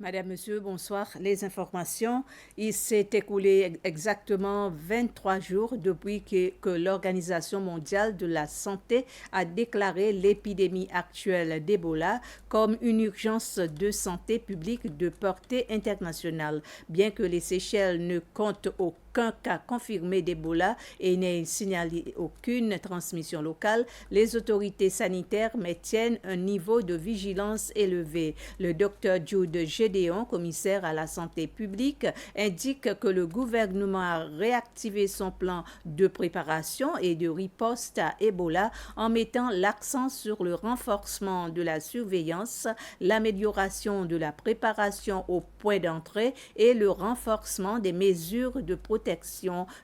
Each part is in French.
Madame, Monsieur, bonsoir. Les informations, il s'est écoulé exactement 23 jours depuis que l'Organisation mondiale de la santé a déclaré l'épidémie actuelle d'Ebola comme une urgence de santé publique de portée internationale. Bien que les Seychelles ne comptent aucun cas confirmé d'Ebola et n'aient signalé aucune transmission locale, les autorités sanitaires maintiennent un niveau de vigilance élevé. Le docteur Jude Gédéon, commissaire à la santé publique, indique que le gouvernement a réactivé son plan de préparation et de riposte à Ebola en mettant l'accent sur le renforcement de la surveillance, l'amélioration de la préparation au point d'entrée et le renforcement des mesures de protection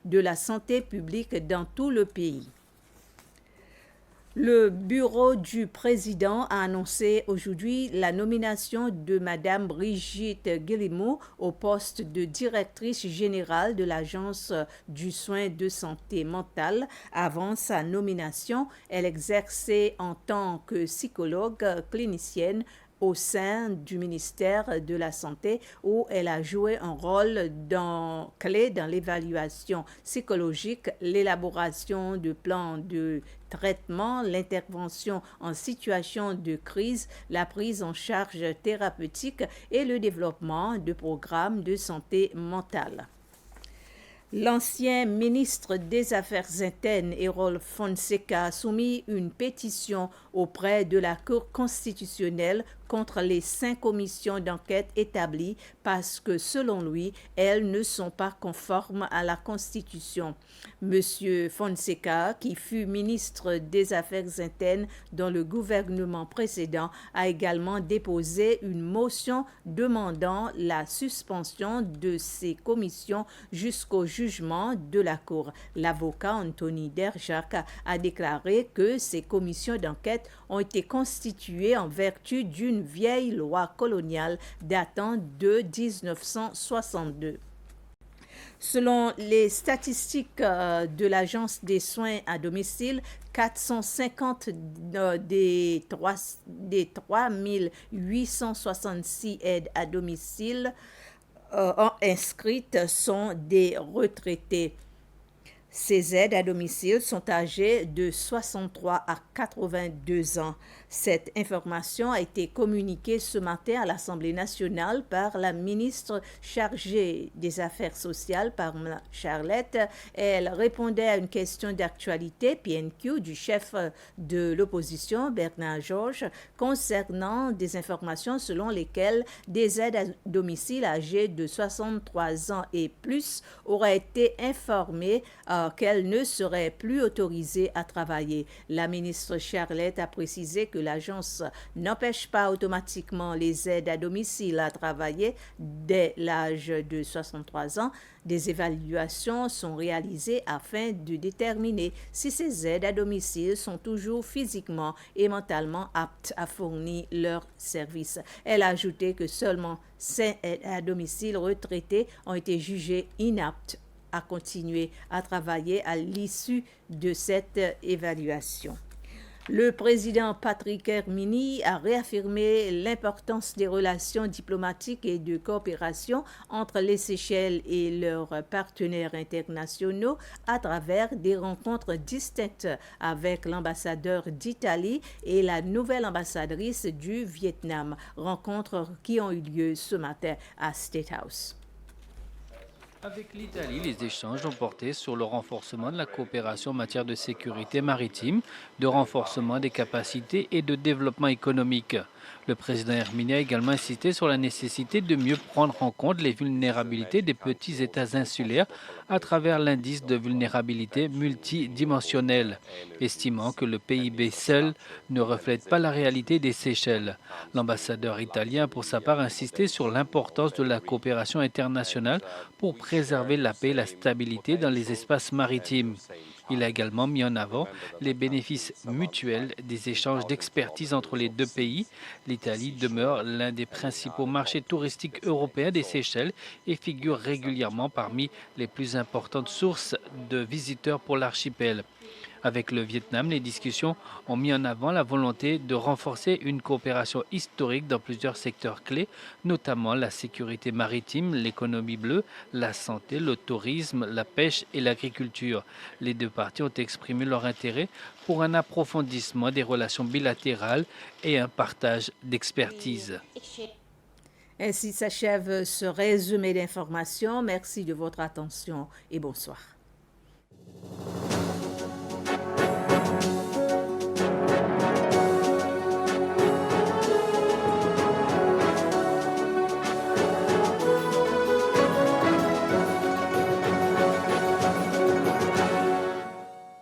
de la santé publique dans tout le pays. Le bureau du président a annoncé aujourd'hui la nomination de Madame Brigitte Guillemot au poste de directrice générale de l'Agence du soin de santé mentale. Avant sa nomination, elle exerçait en tant que psychologue clinicienne au sein du ministère de la Santé où elle a joué un rôle clé dans l'évaluation psychologique, l'élaboration de plans de traitement, l'intervention en situation de crise, la prise en charge thérapeutique et le développement de programmes de santé mentale. L'ancien ministre des Affaires internes, Errol Fonseca, a soumis une pétition auprès de la Cour constitutionnelle contre les 5 commissions d'enquête établies parce que, selon lui, elles ne sont pas conformes à la Constitution. Monsieur Fonseca, qui fut ministre des Affaires internes dans le gouvernement précédent, a également déposé une motion demandant la suspension de ces commissions jusqu'au jugement de la Cour. L'avocat Anthony Derjac a déclaré que ces commissions d'enquête ont été constituées en vertu d'une vieille loi coloniale datant de 1962. Selon les statistiques de l'Agence des soins à domicile, 450 des 3866 aides à domicile inscrites sont des retraités. Ces aides à domicile sont âgées de 63 à 82 ans. Cette information a été communiquée ce matin à l'Assemblée nationale par la ministre chargée des Affaires sociales, Parma Charlette. Elle répondait à une question d'actualité, PNQ, du chef de l'opposition, Bernard Georges, concernant des informations selon lesquelles des aides à domicile âgées de 63 ans et plus auraient été informées qu'elle ne serait plus autorisée à travailler. La ministre Charlette a précisé que l'agence n'empêche pas automatiquement les aides à domicile à travailler dès l'âge de 63 ans. Des évaluations sont réalisées afin de déterminer si ces aides à domicile sont toujours physiquement et mentalement aptes à fournir leurs services. Elle a ajouté que seulement 5 aides à domicile retraités ont été jugées inaptes à continuer à travailler à l'issue de cette évaluation. Le président Patrick Hermini a réaffirmé l'importance des relations diplomatiques et de coopération entre les Seychelles et leurs partenaires internationaux à travers des rencontres distinctes avec l'ambassadeur d'Italie et la nouvelle ambassadrice du Vietnam, rencontres qui ont eu lieu ce matin à State House. Avec l'Italie, les échanges ont porté sur le renforcement de la coopération en matière de sécurité maritime, de renforcement des capacités et de développement économique. Le président Hermini a également insisté sur la nécessité de mieux prendre en compte les vulnérabilités des petits États insulaires à travers l'indice de vulnérabilité multidimensionnel, estimant que le PIB seul ne reflète pas la réalité des Seychelles. L'ambassadeur italien, pour sa part, a insisté sur l'importance de la coopération internationale pour préserver la paix et la stabilité dans les espaces maritimes. Il a également mis en avant les bénéfices mutuels des échanges d'expertise entre les deux pays. L'Italie demeure l'un des principaux marchés touristiques européens des Seychelles et figure régulièrement parmi les plus importantes sources de visiteurs pour l'archipel. Avec le Vietnam, les discussions ont mis en avant la volonté de renforcer une coopération historique dans plusieurs secteurs clés, notamment la sécurité maritime, l'économie bleue, la santé, le tourisme, la pêche et l'agriculture. Les deux parties ont exprimé leur intérêt pour un approfondissement des relations bilatérales et un partage d'expertise. Ainsi s'achève ce résumé d'informations. Merci de votre attention et bonsoir.